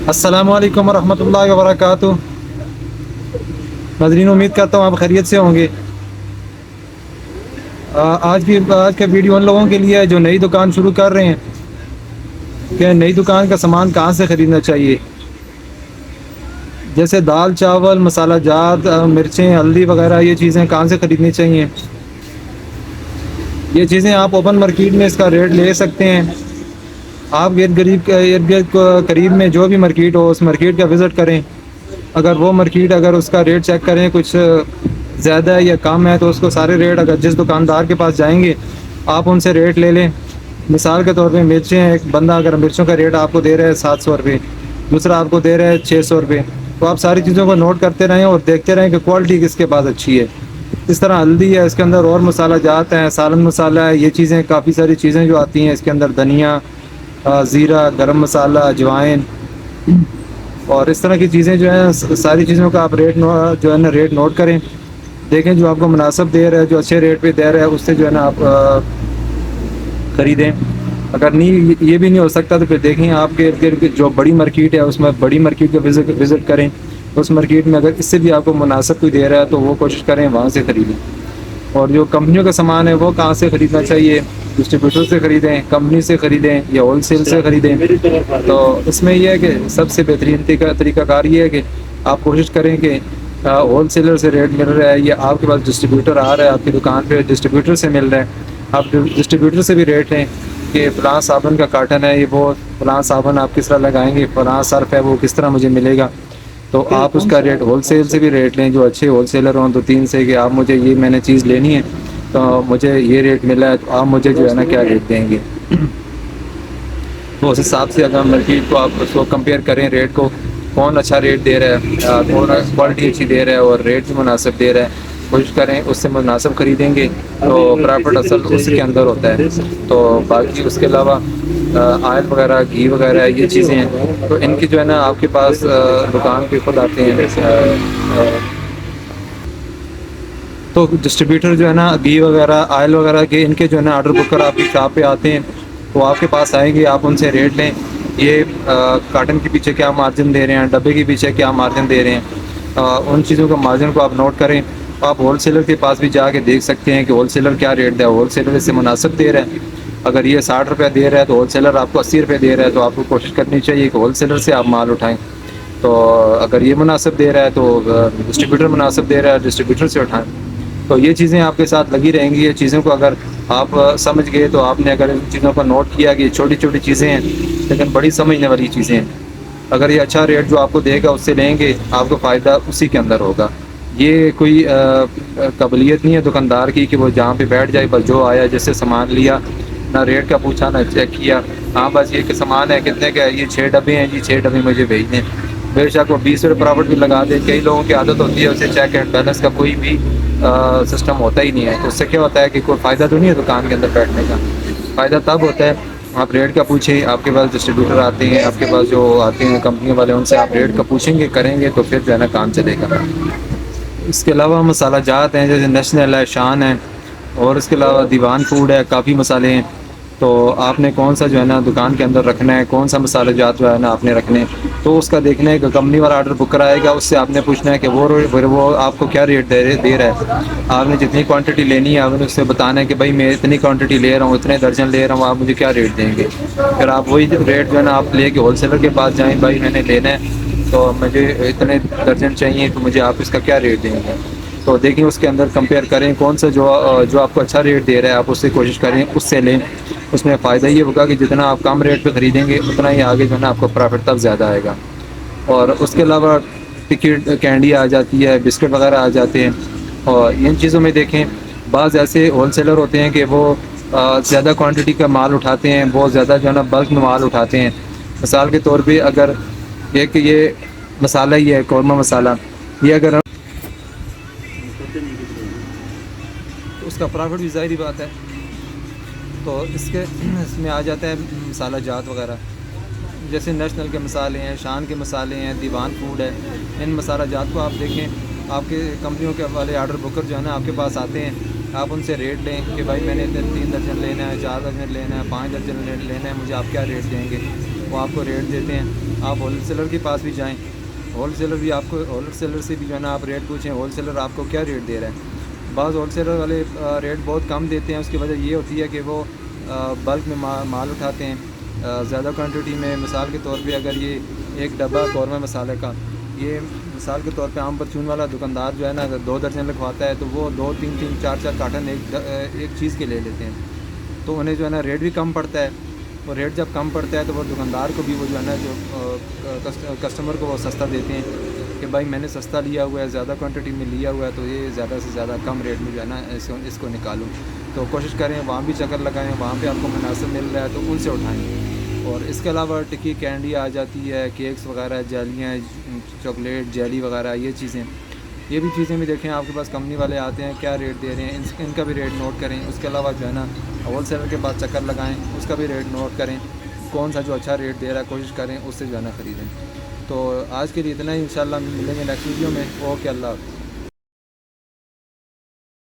السلام علیکم ورحمۃ اللہ وبرکاتہ۔ ناظرین، امید کرتا ہوں آپ خیریت سے ہوں گے۔ آج کا ویڈیو ان لوگوں کے لیے ہے جو نئی دکان شروع کر رہے ہیں کہ نئی دکان کا سامان کہاں سے خریدنا چاہیے، جیسے دال چاول مسالہ جات مرچیں ہلدی وغیرہ، یہ چیزیں کہاں سے خریدنی چاہیے۔ یہ چیزیں آپ اوپن مارکیٹ میں اس کا ریٹ لے سکتے ہیں۔ آپ ارد گرد قریب میں جو بھی مارکیٹ ہو اس مارکیٹ کا وزٹ کریں، اگر وہ مارکیٹ اگر اس کا ریٹ چیک کریں کچھ زیادہ ہے یا کم ہے تو اس کو سارے ریٹ اگر جس دکاندار کے پاس جائیں گے آپ ان سے ریٹ لے لیں۔ مثال کے طور پہ مرچیں، ایک بندہ اگر مرچوں کا ریٹ آپ کو دے رہا ہے 700 روپے، دوسرا آپ کو دے رہا ہے 600 روپے، تو آپ ساری چیزوں کو نوٹ کرتے رہیں اور دیکھتے رہیں کہ کوالٹی کس کے پاس اچھی ہے۔ اس طرح ہلدی ہے، اس کے اندر اور مسالہ جات ہیں، سالن مسالہ ہے، یہ چیزیں کافی ساری چیزیں جو آتی ہیں اس کے اندر دھنیا زیرہ گرم مسالہ اجوائن اور اس طرح کی چیزیں جو ہیں، ساری چیزوں کا آپ ریٹ جو ہے نا ریٹ نوٹ کریں، دیکھیں جو آپ کو مناسب دے رہا ہے، جو اچھے ریٹ پہ دے رہا ہے اس سے جو ہے نا آپ خریدیں۔ اگر نہیں یہ بھی نہیں ہو سکتا تو پھر دیکھیں آپ کے ارد گرد جو بڑی مارکیٹ ہے اس میں بڑی مارکیٹ کا وزٹ کریں، اس مارکیٹ میں اگر اس سے بھی آپ کو مناسب کوئی دے رہا ہے تو وہ کوشش کریں وہاں سے خریدیں۔ اور جو کمپنیوں کا سامان ہے وہ کہاں سے خریدنا چاہیے، ڈسٹریبیوٹر سے خرید کمپنی سے خریدیں یا ہول سیل سے خریدیں۔ تو اس میں یہ ہے کہ سب سے بہترین طریقہ کار یہ ہے کہ آپ کوشش کریں کہ ہول سیلر سے ریٹ مل رہا ہے یا آپ کے پاس ڈسٹریبیوٹر آ رہا ہے آپ کی دکان پہ ڈسٹریبیوٹر سے مل رہا ہے، آپ ڈسٹریبیوٹر سے بھی ریٹ لیں کہ فلاں صابن کا کارٹن ہے، یہ وہ فلاں صابن آپ کس طرح لگائیں گے، فلاں صرف ہے وہ کس طرح مجھے ملے گا، تو آپ اس کا ریٹ ہول سیل سے بھی ریٹ لیں، جو اچھے ہول سیلر ہوں 2-3 سے کہ آپ مجھے یہ میں نے چیز لینی ہے تو مجھے یہ ریٹ ملا ہے تو آپ مجھے جو ہے نا کیا ریٹ دیں گے۔ تو اس حساب سے اگر مارکیٹ کو آپ اس کو کمپیئر کریں ریٹ کو، کون اچھا ریٹ دے رہا ہے، کون کوالٹی اچھی دے رہا ہے اور ریٹ بھی مناسب دے رہا ہے، کوشش کریں اس سے مناسب خریدیں گے تو پرافٹ اصل اس کے اندر ہوتا ہے۔ تو باقی اس کے علاوہ آئل وغیرہ گھی وغیرہ یہ چیزیں ہیں تو ان کی جو ہے نا آپ کے پاس دکان پہ خود آتے ہیں، تو ڈسٹریبیوٹر جو ہے نا گھی وغیرہ آئل وغیرہ کے ان کے جو ہے نا آرڈر بک کر آپ کی شاپ پہ آتے ہیں، وہ آپ کے پاس آئیں گے، آپ ان سے ریٹ لیں، یہ کارٹن کے پیچھے کیا مارجن دے رہے ہیں، ڈبے کے پیچھے کیا مارجن دے رہے ہیں، ان چیزوں کا مارجن کو آپ نوٹ کریں۔ آپ ہول سیلر کے پاس بھی جا کے دیکھ سکتے ہیں کہ ہول سیلر کیا ریٹ دے، ہول سیلر اس سے مناسب دے رہا ہے، اگر یہ 60 روپے دے رہا ہے تو ہول سیلر آپ کو 80 روپے دے رہا ہے، تو آپ کو کوشش کرنی چاہیے کہ ہول سیلر سے آپ مال اٹھائیں۔ تو اگر یہ مناسب دے رہا ہے تو ڈسٹریبیوٹر مناسب دے رہا ہے، ڈسٹریبیوٹر سے اٹھائیں۔ تو یہ چیزیں آپ کے ساتھ لگی رہیں گی، یہ چیزوں کو اگر آپ سمجھ گئے تو آپ نے اگر ان چیزوں کو نوٹ کیا کہ یہ چھوٹی چھوٹی چیزیں ہیں لیکن بڑی سمجھنے والی چیزیں ہیں، اگر یہ اچھا ریٹ جو آپ کو دے گا اس سے لیں گے آپ کو فائدہ اسی کے اندر ہوگا۔ یہ کوئی قابلیت نہیں ہے دکاندار کی کہ وہ جہاں پہ بیٹھ جائے بس جو آیا جس سے سامان لیا، نہ ریٹ کا پوچھا نہ چیک کیا، ہاں بس یہ کہ سامان ہے کتنے کا ہے، یہ 6 ڈبے ہیں جی 6 ڈبے مجھے بھیج دیں، بے شک وہ 20 روپے پرافٹ بھی لگا دے۔ کئی لوگوں کی عادت ہوتی ہے اسے چیک اینڈ بیلنس کا کوئی بھی سسٹم ہوتا ہی نہیں ہے، تو اس سے کیا ہوتا ہے کہ کوئی فائدہ تو نہیں ہے دکان کے اندر بیٹھنے کا۔ فائدہ تب ہوتا ہے آپ ریٹ کا پوچھیں، آپ کے پاس ڈسٹریبیوٹر آتے ہیں، آپ کے پاس جو آتے ہیں کمپنی والے، ان سے آپ ریٹ کا پوچھیں گے کریں گے تو پھر جو ہے نا کام چلے گا۔ اس کے علاوہ مسالہ جات ہیں جیسے نیشنل ہے، شان ہے، اور اس کے علاوہ دیوان فوڈ ہے، کافی مسالے ہیں، تو آپ نے کون سا جو ہے نا دکان کے اندر رکھنا ہے، کون سا مسالہ جات جو ہے نا آپ نے رکھنے ہیں، تو اس کا دیکھنا ہے کہ کمپنی والا آرڈر بک کرائے گا اس سے آپ نے پوچھنا ہے کہ وہ آپ کو کیا ریٹ دے رہا ہے، آپ نے جتنی کوانٹٹی لینی ہے آپ نے اس سے بتانا ہے کہ بھائی میں اتنی کوانٹٹی لے رہا ہوں، اتنے درجن لے رہا ہوں، آپ مجھے کیا ریٹ دیں گے۔ پھر آپ وہی ریٹ جو ہے نا آپ لے کے ہول سیلر کے پاس جائیں، بھائی میں نے لینا ہے تو مجھے اتنے درجن چاہیے تو مجھے آپ اس کا کیا ریٹ دیں گے، تو دیکھیں اس کے اندر کمپیئر کریں کون سا جو آپ کو اچھا ریٹ دے رہا ہے آپ اس سے کوشش کریں اس سے لیں۔ اس میں فائدہ یہ ہوگا کہ جتنا آپ کم ریٹ پہ خریدیں گے اتنا ہی آگے جو ہے نا آپ کو پرافٹ تب زیادہ آئے گا۔ اور اس کے علاوہ ٹکٹ کینڈی آ جاتی ہے، بسکٹ وغیرہ آ جاتے ہیں، اور ان چیزوں میں دیکھیں بعض ایسے ہول سیلر ہوتے ہیں کہ وہ زیادہ کوانٹٹی کا مال اٹھاتے ہیں، بہت زیادہ جو ہے نا بلک میں مال اٹھاتے ہیں۔ مثال کے طور پہ اگر ایک یہ مسالہ ہی ہے قورمہ مسالہ، یہ اگر اس کا پرافٹ بھی ظاہری بات ہے، تو اس میں آ جاتا ہے مسالہ جات وغیرہ، جیسے نیشنل کے مسالے ہیں، شان کے مسالے ہیں، دیوان فوڈ ہے، ان مسالہ جات کو آپ دیکھیں، آپ کے کمپنیوں کے والے آرڈر بکر جو ہے نا آپ کے پاس آتے ہیں، آپ ان سے ریٹ لیں کہ بھائی میں نے 3 درجن لینا ہے، 4 درجن لینا ہے، 5 درجن لینا ہے، مجھے آپ کیا ریٹ دیں گے۔ وہ آپ کو ریٹ دیتے ہیں. آپ ہول سیلر کے پاس بھی جائیں, ہول سیلر بھی آپ کو, ہول سیلر سے بھی جو ہے نا آپ ریٹ پوچھیں ہول سیلر آپ کو کیا ریٹ دے رہا ہے. بعض ہول سیلر والے ریٹ بہت کم دیتے ہیں. اس کی وجہ یہ ہوتی ہے کہ وہ بلک میں مال اٹھاتے ہیں زیادہ کوانٹٹی میں. مثال کے طور پہ اگر یہ ایک ڈبہ قورمہ مسالے کا, یہ مثال کے طور پہ عام پرچون والا دکاندار جو ہے نا اگر 2 درجن لکھواتا ہے تو وہ 2-3 4 کارٹن ایک چیز کے لے لیتے ہیں. تو انہیں جو ہے نا ریٹ بھی کم پڑتا ہے, اور ریٹ جب کم پڑتا ہے تو وہ دکاندار کو بھی وہ جو ہے نا جو کسٹمر کو وہ سستا دیتے ہیں کہ بھائی میں نے سستا لیا ہوا ہے, زیادہ کوانٹٹی میں لیا ہوا ہے, تو یہ زیادہ سے زیادہ کم ریٹ میں جو ہے نا اس کو نکالوں. تو کوشش کریں وہاں بھی چکر لگائیں, وہاں پہ آپ کو مناسب مل رہا ہے تو ان سے اٹھائیں. اور اس کے علاوہ ٹکی کینڈی آ جاتی ہے, کیکس وغیرہ, جیلیاں, چاکلیٹ جیلی وغیرہ, یہ چیزیں, یہ بھی چیزیں بھی دیکھیں آپ کے پاس کمپنی والے آتے ہیں کیا ریٹ دے رہے ہیں, ان کا بھی ریٹ نوٹ کریں. اس کے علاوہ جو ہے نا ہول سیلر کے پاس چکر لگائیں, اس کا بھی ریٹ نوٹ کریں, کون سا جو اچھا ریٹ دے رہا ہے کوشش کریں اس سے جو ہے نا خریدیں. تو آج کے لیے اتنا ہی, انشاءاللہ ملیں گے نیکسٹ ویڈیو میں. اوکے, اللہ حافظ.